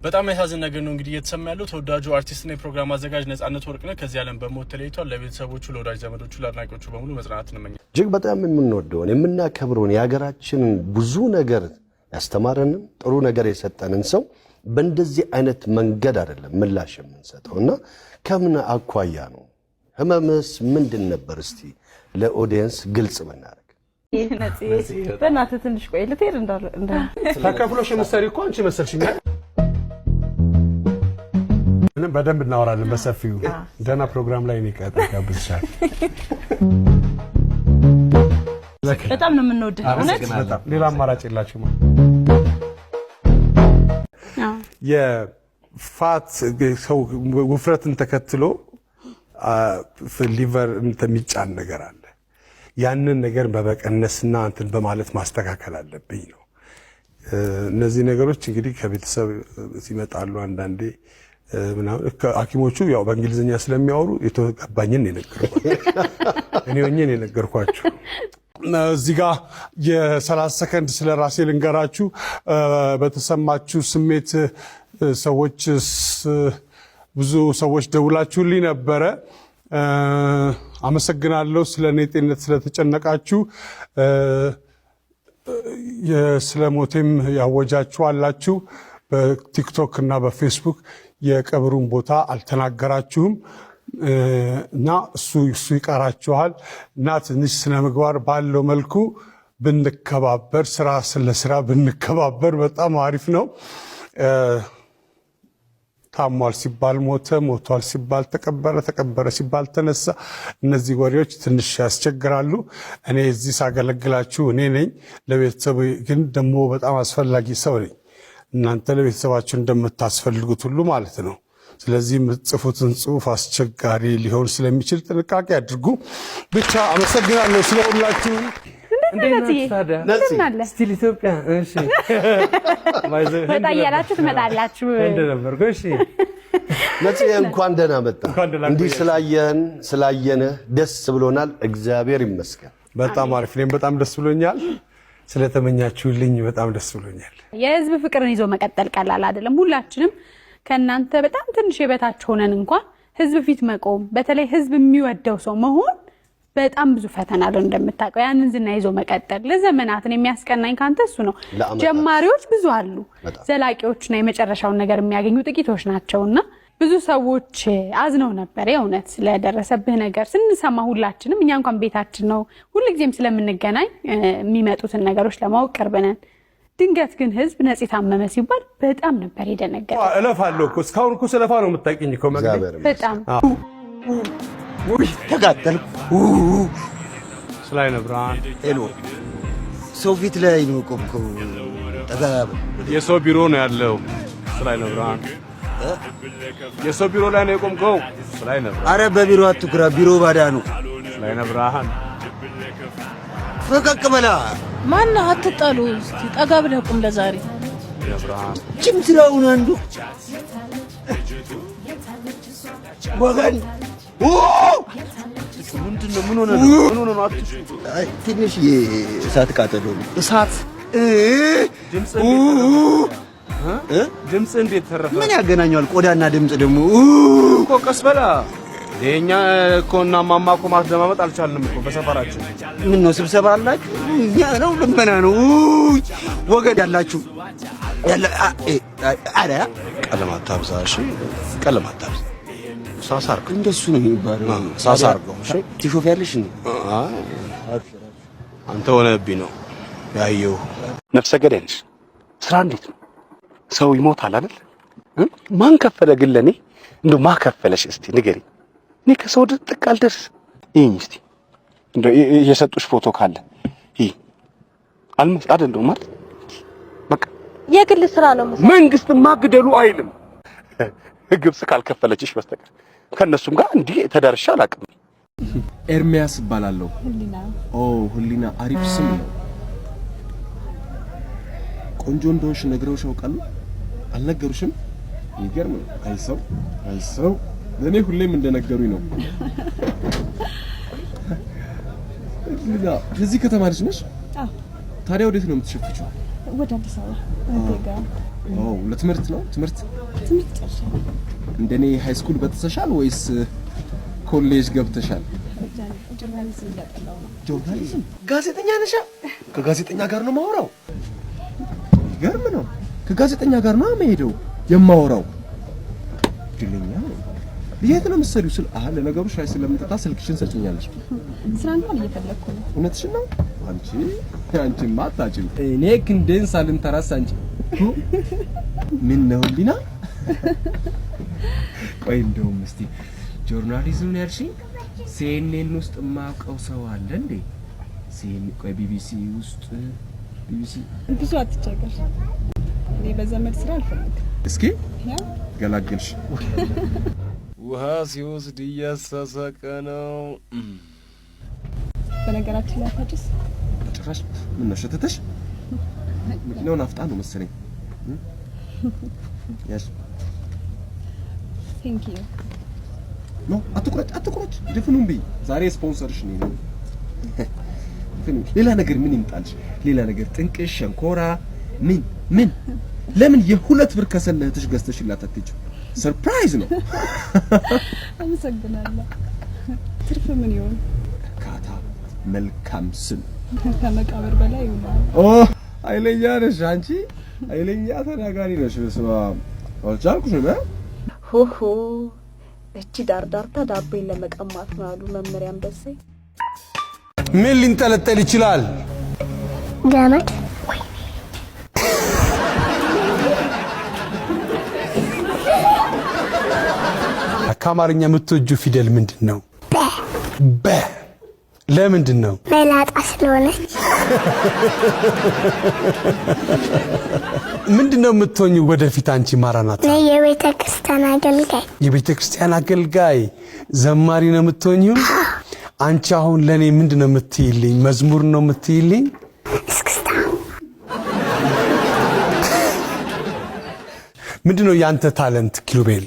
በጣም ያሳዝን ነገር ነው እንግዲህ እየተሰማ ያለው ተወዳጁ አርቲስትና የፕሮግራም አዘጋጅ ነጻነት ወርቅነህ ከዚህ ዓለም በሞት ተለይቷል። ለቤተሰቦቹ፣ ለወዳጅ ዘመዶቹ፣ ለአድናቂዎቹ በሙሉ መጽናናትን እንመኛለን። እጅግ በጣም የምንወደውን የምናከብረውን የሀገራችንን ብዙ ነገር ያስተማረንን ጥሩ ነገር የሰጠንን ሰው በእንደዚህ አይነት መንገድ አይደለም ምላሽ የምንሰጠውና ከምን አኳያ ነው? ህመምስ ምንድን ነበር? እስቲ ለኦዲየንስ ግልጽ ብናደርግ። በእናትህ ትንሽ ቆይ ልትሄድ እንደ ተከፍሎሽ የምትሰሪ እኮ አንቺ መሰልሽኝ። በደንብ እናወራለን በሰፊው ደህና ፕሮግራም ላይ ነው ጋብዝሻል። በጣም ነው የምንወደው እውነት። ሌላ አማራጭ የላችሁም። የፋት ሰው ውፍረትን ተከትሎ ሊቨር እንደሚጫን ነገር አለ። ያንን ነገር በመቀነስና እንትን በማለት ማስተካከል አለብኝ ነው። እነዚህ ነገሮች እንግዲህ ከቤተሰብ ሲመጣሉ አንዳንዴ ምናምን ሐኪሞቹ ያው በእንግሊዝኛ ስለሚያወሩ የተገባኝን እኔ ሆኜን የነገርኳችሁ። እዚህ ጋር የ30 ሰከንድ ስለ ራሴ ልንገራችሁ። በተሰማችሁ ስሜት ሰዎች ብዙ ሰዎች ደውላችሁልኝ ነበረ። አመሰግናለሁ። ስለኔ ጤንነት ስለተጨነቃችሁ ስለ ሞቴም ያወጃችሁ አላችሁ። በቲክቶክ እና በፌስቡክ የቀብሩን ቦታ አልተናገራችሁም እና እሱ ይቀራችኋል እና ትንሽ ስነ ምግባር ባለው መልኩ ብንከባበር፣ ስራ ስለስራ ብንከባበር በጣም አሪፍ ነው። ታሟል ሲባል ሞተ፣ ሞቷል ሲባል ተቀበረ፣ ተቀበረ ሲባል ተነሳ። እነዚህ ወሬዎች ትንሽ ያስቸግራሉ። እኔ እዚህ ሳገለግላችሁ እኔ ነኝ። ለቤተሰቡ ግን ደግሞ በጣም አስፈላጊ ሰው ነኝ። እናንተ ለቤተሰባችሁ እንደምታስፈልጉት ሁሉ ማለት ነው። ስለዚህ የምትጽፉትን ጽሑፍ አስቸጋሪ ሊሆን ስለሚችል ጥንቃቄ አድርጉ። ብቻ አመሰግናለሁ ስለሁላችሁ። ስቲል ኢትዮጵያ እሺ፣ ወጣ እያላችሁ ትመጣላችሁ እንደነበርኩ። እሺ ነፂ እንኳን ደህና መጣ። እንዲህ ስላየንህ ደስ ብሎናል። እግዚአብሔር ይመስገን። በጣም አሪፍ። እኔም በጣም ደስ ብሎኛል። ስለተመኛችሁልኝ በጣም ደስ ብሎኛል። የህዝብ ፍቅርን ይዞ መቀጠል ቀላል አይደለም። ሁላችንም ከእናንተ በጣም ትንሽ የበታች ሆነን እንኳን ህዝብ ፊት መቆም፣ በተለይ ህዝብ የሚወደው ሰው መሆን በጣም ብዙ ፈተና አለው እንደምታውቀው። ያንን ዝና ይዞ መቀጠል ለዘመናትን የሚያስቀናኝ ካንተ እሱ ነው። ጀማሪዎች ብዙ አሉ፣ ዘላቂዎችና የመጨረሻውን ነገር የሚያገኙ ጥቂቶች ናቸውና ብዙ ሰዎች አዝነው ነበር የእውነት ስለደረሰብህ ነገር ስንሰማ። ሁላችንም እኛ እንኳን ቤታችን ነው ሁልጊዜም ስለምንገናኝ የሚመጡትን ነገሮች ለማወቅ ቅርብ ነን። ድንገት ግን ህዝብ ነፂ ታመመ ሲባል በጣም ነበር የደነገጠው። እለፋለሁ እኮ እስካሁን እኮ ስለፋ ነው የምታውቂኝ እኮ መግደል በጣም ተጋደልኩ። ስላይነ ብርሃን ሄሎ፣ ሰው ፊት ላይ ነው ቆምከው። ተጋብ የሰው ቢሮ ነው ያለው። ስላይነ ብርሃን የሰው ቢሮ ላይ ነው የቆምከው። ስላይነ ብርሃን አረ በቢሮ አትኩራ፣ ቢሮ ባዳ ነው። ስላይነ ብርሃን ፈቀቅ በላ። ማን አትጣሉ፣ እስቲ ጠጋ ብለህ ቁም። ለዛሬ ብርሃን ጭምትራውን አንዱ ወገን ምንድነው? ምን ሆነ ነው? አትጩ። ትንሽ የእሳት ቃጠሎ ነው። እሳት ድምጽ እንዴት ተረፈ? ምን ያገናኘዋል? ቆዳና ድምጽ ደግሞ እኮ ቀስ በላ። የኛ እኮና ማማ እኮ ማስደማመጥ አልቻልንም እኮ በሰፈራችን። ምን ነው ስብሰባ አላችሁ? እኛ ነው ልመና ነው ወገድ ያላችሁ ያለ አረ ቀለም አታብዛ። እሺ ቀለም አታብዛ። ሳሳርክ እንደሱ ነው የሚባለው። ሳሳርገው እሺ። ትሾፊያለሽ ነው? አንተ ሆነብኝ ነው ያየው። ነፍሰ ገዳይ ነሽ። ስራ እንዴት ነው? ሰው ይሞታል አይደል? ማን ከፈለ ግን ለኔ እንደው ማን ከፈለሽ? እስቲ ንገሪ። እኔ ከሰው ጥቅ አልደርስ። ይሄኝ እስቲ እንደው የሰጡሽ ፎቶ ካለ ይሄ አልመስ አይደለም ማለት በቃ የግል ስራ ነው ማለት መንግስት ማግደሉ አይልም። ግብጽ ካልከፈለችሽ በስተቀር ከነሱም ጋር እንዲህ ተዳርሻ አላውቅም። ኤርሚያስ እባላለሁ። ህሊና አሪፍ ስም ነው። ቆንጆ እንደሆንሽ ነግረውሽ ያውቃሉ? አልነገሩሽም? ይገርም ነው። አይሰው ለኔ ሁሌም እንደነገሩኝ ነው። ህሊና የዚህ ከተማ ልጅ ነሽ? ታዲያ ወዴት ነው የምትሸፍቺው? ወደ አዲስ አበባ ለትምህርት ነው? ትምህርት ጨርሻለሁ። እንደኔ ሃይ ስኩል በተሰሻል ወይስ ኮሌጅ ገብተሻል? ጆርናሊዝም እያጠናሁ ነው። ጆርናሊዝም? ጋዜጠኛ ነሻ? ከጋዜጠኛ ጋር ነው የማወራው። ገርም ነው። ከጋዜጠኛ ጋር ነው የምሄደው የማወራው። ድልኛ የት ነው የምትሰሪው? ለነገሩ ሻይ ስለምጠጣ ስልክሽን ሰጭኛለሽ። ስራ እንኳን እየፈለኩ ነው። እውነትሽን ነው? አንቺማ አታጭም። እኔ ክንዴን ሳልንተራስ አንቺ ምን ነው ሊና? ቆይ እንደውም እስቲ ጆርናሊዝም ነው ያልሽኝ? ሲኤንኤን ውስጥ የማውቀው ሰው አለ እንዴ? ቆይ ቢቢሲ ውስጥ ብዙ አትቸገር። እኔ በዘመድ ስራ አልፈልግም። እስኪ ገላገልሽ። ውሃ ሲወስድ እያሳሳቀ ነው። በነገራችን ላይ ታጭስ ጭራሽ ምን ነው ሸተተሽ? መኪናውን አፍጣ ነው መሰለኝ። ያሽ ቴንክ ዩ ኖ አትቁረጭ ድፍኑን ብይ። ዛሬ ስፖንሰርሽ ነው። ሌላ ነገር ምን ይምጣልሽ? ሌላ ነገር ጥንቅሽ፣ ሸንኮራ ምን ለምን የሁለት ብር ከሰለህትሽ ገዝተሽላት አትሄጂም? ሰርፕራይዝ ነው። አመሰግናለሁ። ትርፍ ምን ይሆን? ካታ መልካም ስም ከመቃብር በላይ ይሆናል። ኃይለኛ ነሽ አንቺ፣ ኃይለኛ ተናጋሪ ነሽ። በስመ አብ አልቻልኩሽም። ሆሆ እቺ ዳርዳርታ ዳቦን ለመቀማት ነው አሉ መምህር አንበሴ። ምን ሊንጠለጠል ይችላል? ገመድ። ከአማርኛ የምትወጂው ፊደል ምንድን ነው? በ። ለምንድን ነው? መላጣ ስለሆነች። ምንድነው የምትሆኚው ወደፊት አንቺ ማራናታ? የቤተ ክርስቲያን አገልጋይ። የቤተ ክርስቲያን አገልጋይ ዘማሪ ነው የምትሆኚው? አንቺ አሁን ለኔ ምንድነው የምትይልኝ? መዝሙር ነው የምትይልኝ? እስክስታ። ምንድነው ያንተ ታለንት ኪሩቤል?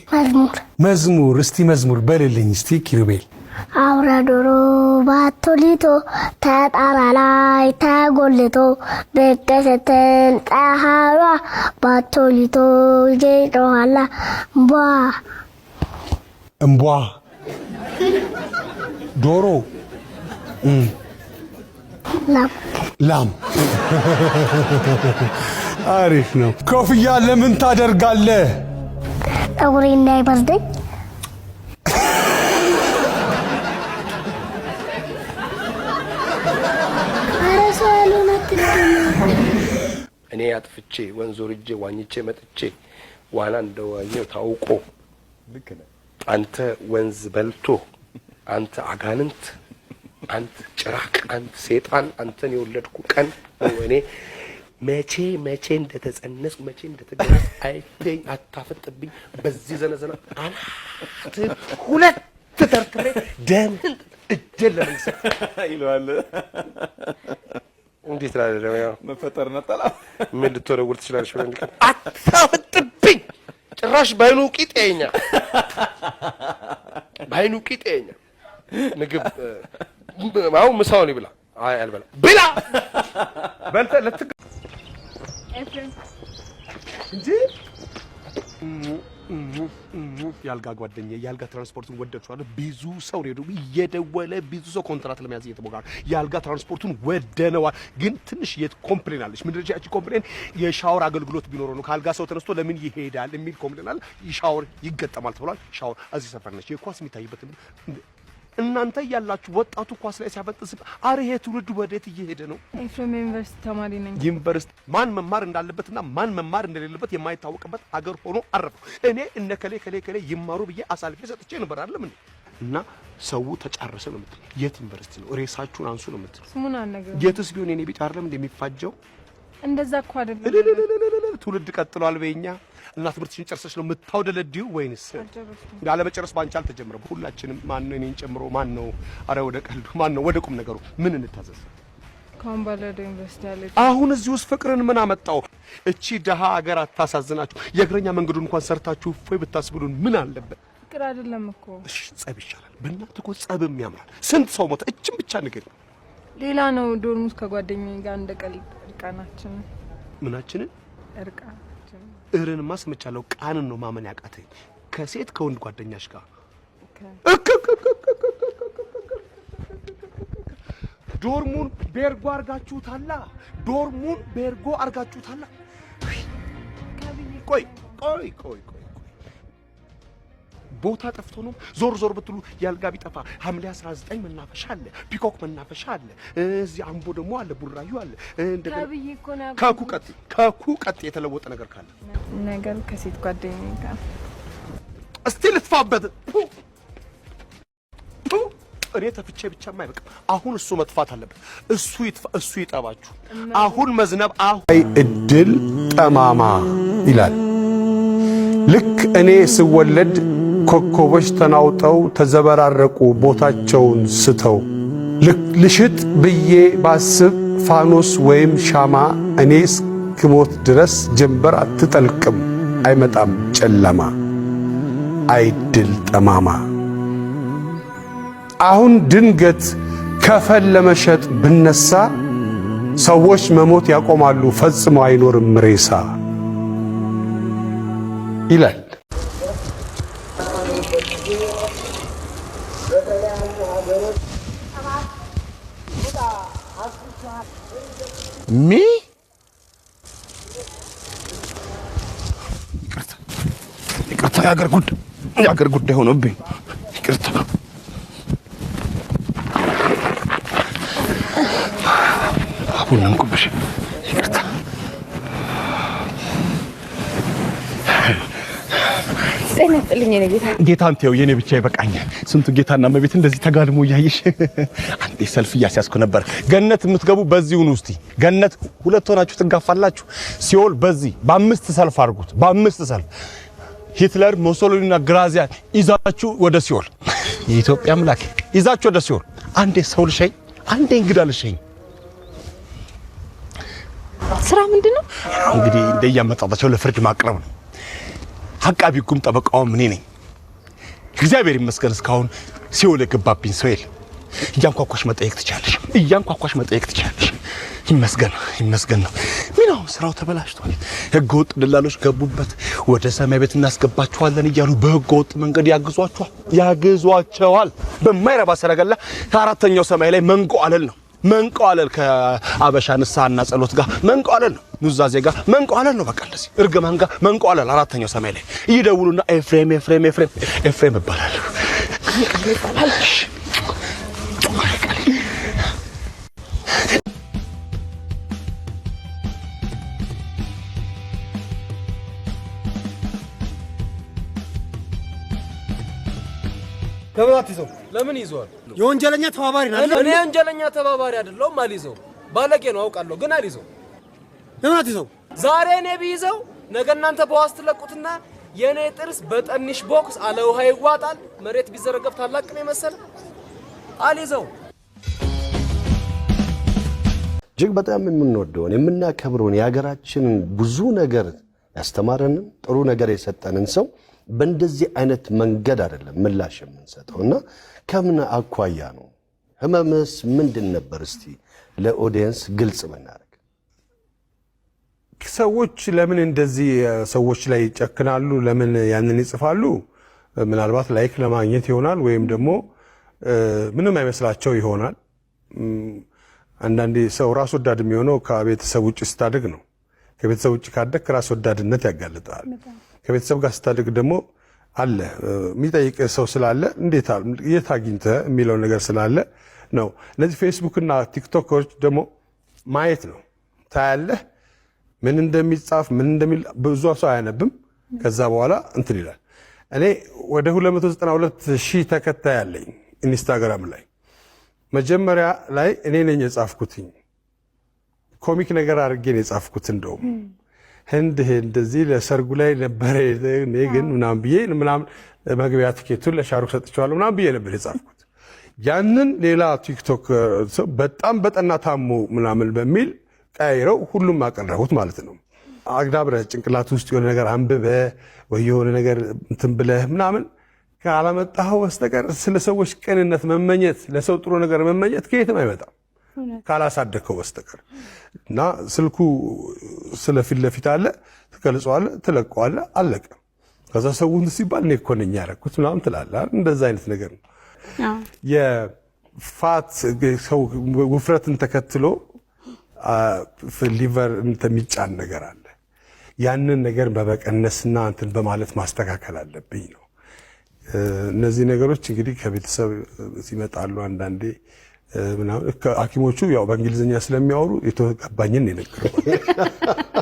መዝሙር። እስቲ መዝሙር በልልኝ እስቲ ኪሩቤል። አውራ ዶሮ ባቶሊቶ ተጣራ ላይ ተጎልቶ ብቅ ስትል ፀሐይዋ ባቶሊቶ ይጮኻል እምቧ ዶሮ ላም። አሪፍ ነው። ኮፍያ ለምን ታደርጋለህ? ፀጉሬ እንዳይበርደኝ። እኔ አጥፍቼ ወንዝ ወርጄ ዋኝቼ መጥቼ ዋና እንደዋኘው ታውቆ አንተ ወንዝ በልቶ አንተ አጋንንት አንተ ጭራቅ አንተ ሰይጣን አንተን የወለድኩ ቀን እኔ መቼ እንደተጸነስኩ መቼ እንደተገረስ አይተኝ አታፈጥብኝ። በዚህ ዘነዘና አናት ሁለት ተርትሬ ደምን እጀለ ለምሰ ይሏል። እንዴት ነው ያው መፈጠር ነጠላ ምን ልትወረውር ትችላለሽ? ወንድ አታፈጥብኝ። ጭራሽ ባይኑ ቂጤኛ ምግብ ማው ምሳውን ይብላ። አይ አልበላ ብላ በልተ ለትግ እንጂ ያልጋ ጓደኛዬ ያልጋ ትራንስፖርቱን ወደድሽዋለሁ። ብዙ ሰው ነው እየደወለ ብዙ ሰው ኮንትራት ለመያዝ እየተሞከረ ያልጋ ትራንስፖርቱን ወደነዋል። ግን ትንሽ ኮምፕሌን አለች። ምንድነው ያቺ ኮምፕሌን? የሻወር አገልግሎት ቢኖረው ነው ካልጋ ሰው ተነስቶ ለምን ይሄዳል የሚል ኮምፕሌን አለ። ሻወር ይገጠማል ተብሏል። ሻወር እዚህ ሰፈር ነች። የኳስ የሚታይበት እናንተ ያላችሁ ወጣቱ ኳስ ላይ ሲያፈጥስ አረ ይሄ ትውልድ ወዴት እየሄደ ነው? ኤፍሬም ዩኒቨርሲቲ ተማሪ ነኝ። ዩኒቨርሲቲ ማን መማር እንዳለበትና ማን መማር እንደሌለበት የማይታወቅበት ሀገር ሆኖ አረፈ። እኔ እነ ከሌ ይማሩ ብዬ አሳልፌ ሰጥቼ ነበር አይደለም እንዴ? እና ሰው ተጫረሰ ነው የምትለው። የት ዩኒቨርሲቲ ነው? ሬሳችሁን አንሱ ነው የምትለው። ስሙን አልነገርም። የትስ ቢሆን የኔ ቢጫ አይደለም እንደሚፋጀው እንደዛ እኮ አይደለም። ትውልድ ቀጥሏል በእኛ እና ትምህርትሽን ጨርሰሽ ነው የምታውደለድዩ ወይንስ ያለ መጨረስ ባንቺ አልተጀመረም? ሁላችንም ማን ነው እኔን ጨምሮ ማን ነው? አረ ወደ ቀልዱ ማን ነው? ወደ ቁም ነገሩ ምን እንታዘዝ? ካምባላዶ ዩኒቨርሲቲ አለ። አሁን እዚህ ውስጥ ፍቅርን ምን አመጣው? እቺ ደሃ ሀገር አታሳዝናችሁ? የእግረኛ መንገዱን እንኳን ሰርታችሁ እፎይ ብታስብሉን ምን አለበት? ፍቅር አይደለም እኮ። እሺ ጸብ ይሻላል። በእናትህ እኮ ጸብም ያምራል። ስንት ሰው ሞተ? እቺን ብቻ ንገሪ። ሌላ ነው ዶርም ውስጥ ከጓደኛዬ ጋር እንደ ቀልድ እርቃናችን ምናችንን እርቃችን እርንማ ሰምቻለሁ። ቃንን ነው ማመን ያቃተኝ። ከሴት ከወንድ ጓደኛሽ ጋር ዶርሙን ቤርጎ አርጋችሁታላ። ዶርሙን ቤርጎ አርጋችሁታላ። ቆይ ቦታ ጠፍቶ ነው። ዞር ብትሉ ያልጋ ቢጠፋ ሐምሌ 19 መናፈሻ አለ፣ ፒኮክ መናፈሻ አለ፣ እዚህ አምቦ ደግሞ አለ፣ ቡራዩ አለ። እንደገና ከኩ ቀጥ የተለወጠ ነገር ካለ ነገር ከሴት ጓደኛዬ ጋር እስቲ ልትፋበት። እኔ ተፍቼ ብቻማ አይበቃም። አሁን እሱ መጥፋት አለበት። እሱ ይጥፋ፣ እሱ ይጠባችሁ። አሁን መዝነብ እድል ጠማማ ይላል። ልክ እኔ ስወለድ ኮከቦች ተናውጠው ተዘበራረቁ ቦታቸውን ስተው። ልሽጥ ብዬ ባስብ ፋኖስ ወይም ሻማ እኔ እስክሞት ድረስ ጀንበር አትጠልቅም፣ አይመጣም ጨለማ። አይድል ጠማማ። አሁን ድንገት ከፈል ለመሸጥ ብነሳ ሰዎች መሞት ያቆማሉ፣ ፈጽሞ አይኖርም ሬሳ ይላል። ይቅርታ የአገር ጉዳይ ሆኖብኝ ይቅርታ። አሁን እንኩብሽ ይቅርታ። ጤና ይስጥልኝ የኔ ጌታ። ጌታን ተይው፣ የኔ ብቻ ይበቃኛል። ስንቱ ጌታና እመቤት እንደዚህ ተጋድሞ እያየሽ። አንዴ ሰልፍ እያስያዝኩ ነበር። ገነት የምትገቡ በዚሁ ነው። እስቲ ገነት ሁለት ሆናችሁ ትጋፋላችሁ። ሲኦል በዚህ በ5 ሰልፍ አድርጉት፣ በ5 ሰልፍ ሂትለር፣ ሞሶሎኒና ግራዚያን ይዛችሁ ወደ ሲኦል። የኢትዮጵያ አምላክ ይዛችሁ ወደ ሲኦል። አንዴ ሰው ልሸኝ፣ አንዴ እንግዳ ልሸኝ። ስራ ምንድነው? እንግዲህ እንደያመጣጣቸው ለፍርድ ማቅረብ ነው። አቃቢ ሕጉም ጠበቃውም እኔ ነኝ። እግዚአብሔር ይመስገን እስካሁን ሲኦል የገባብኝ ሰው የለም። እያንኳኳሽ መጠየቅ ትችላለሽ፣ እያንኳኳሽ መጠየቅ ትችላለሽ። ይመስገን ነው። ምነው ስራው ተበላሽቷል። ህገወጥ ደላሎች ገቡበት። ወደ ሰማይ ቤት እናስገባቸዋለን እያሉ በህገወጥ መንገድ ያግዟቸዋል። በማይረባ ሰረገላ ከአራተኛው ሰማይ ላይ መንቆአለል ነው። መንቆአለል ከአበሻ ንስሐና ጸሎት ጋር መንቆአለል ነው። ኑዛዜ ጋር መንቆአለል ነው። በቃ እንደዚህ እርግማን ጋር መንቆአለል። አራተኛው ሰማይ ላይ ይደውሉና ኤፍሬም ይባላል። ከብራት ይዘው ለምን ይዘዋል? የወንጀለኛ ተባባሪ ነው አይደል? እኔ ወንጀለኛ ተባባሪ አይደለሁም። አልይዘው ባለጌ ነው አውቃለሁ፣ ግን አልይዘው። ለምን አትይዘው? ዛሬ እኔ ቢይዘው ነገ እናንተ በዋስ ትለቁትና የኔ ጥርስ በጠንሽ ቦክስ አለ ውሃ ይዋጣል። መሬት ቢዘረገፍ ታላቅ ነው መሰለ። አልይዘው። እጅግ በጣም የምንወደውን የምናከብረውን የሀገራችንን ብዙ ነገር ያስተማረንን ጥሩ ነገር የሰጠንን ሰው በእንደዚህ አይነት መንገድ አይደለም ምላሽ የምንሰጠውና ከምን አኳያ ነው? ህመምስ ምንድን ነበር? እስቲ ለኦዲየንስ ግልጽ ብናደርግ። ሰዎች ለምን እንደዚህ ሰዎች ላይ ይጨክናሉ? ለምን ያንን ይጽፋሉ? ምናልባት ላይክ ለማግኘት ይሆናል፣ ወይም ደግሞ ምንም አይመስላቸው ይሆናል። አንዳንዴ ሰው ራስ ወዳድ የሚሆነው ከቤተሰብ ውጭ ስታድግ ነው። ከቤተሰብ ውጭ ካደግ ራስ ወዳድነት ያጋልጣል። ከቤተሰብ ጋር ስታድግ ደግሞ አለ የሚጠይቅ ሰው ስላለ እንዴት የት አግኝተህ የሚለው ነገር ስላለ ነው። እነዚህ ፌስቡክ እና ቲክቶኮች ደግሞ ማየት ነው። ታያለህ ምን እንደሚጻፍ ምን እንደሚል። ብዙ ሰው አያነብም። ከዛ በኋላ እንትን ይላል። እኔ ወደ 292,000 ተከታይ አለኝ ኢንስታግራም ላይ። መጀመሪያ ላይ እኔ ነኝ የጻፍኩትኝ ኮሚክ ነገር አድርጌ ነው የጻፍኩት። እንደውም ህንድ እንደዚህ ለሰርጉ ላይ ነበረ እኔ ግን ምናምን ብዬ ምናምን መግቢያ ቲኬቱን ለሻሩክ ሰጥቼዋለሁ ምናምን ብዬ ነበር የጻፍኩት። ያንን ሌላ ቲክቶክ በጣም በጠና ታሞ ምናምን በሚል ቀይረው ሁሉም አቀረቡት ማለት ነው። አግዳብረህ ጭንቅላት ውስጥ የሆነ ነገር አንብበህ ወይ የሆነ ነገር እንትን ብለህ ምናምን ካላመጣኸው በስተቀር ስለ ሰዎች ቅንነት መመኘት፣ ለሰው ጥሩ ነገር መመኘት ከየትም አይመጣም። ካላሳደከው በስተቀር እና ስልኩ ስለፊት ለፊት አለ ትገልጸዋለህ ትለቀዋለህ አለቀ ከዛ ሰውን ሲባል እኔ እኮ ነኝ ያደረኩት ምናምን ትላለህ እንደዛ አይነት ነገር ነው የፋት ሰው ውፍረትን ተከትሎ ሊቨር የሚጫን ነገር አለ ያንን ነገር በመቀነስና እንትን በማለት ማስተካከል አለብኝ ነው እነዚህ ነገሮች እንግዲህ ከቤተሰብ ሲመጣሉ አንዳንዴ ምናምን ሐኪሞቹ ያው በእንግሊዝኛ ስለሚያወሩ የተገባኝን የነገርኳቸው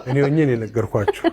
እኔ ሆኜ የነገርኳቸው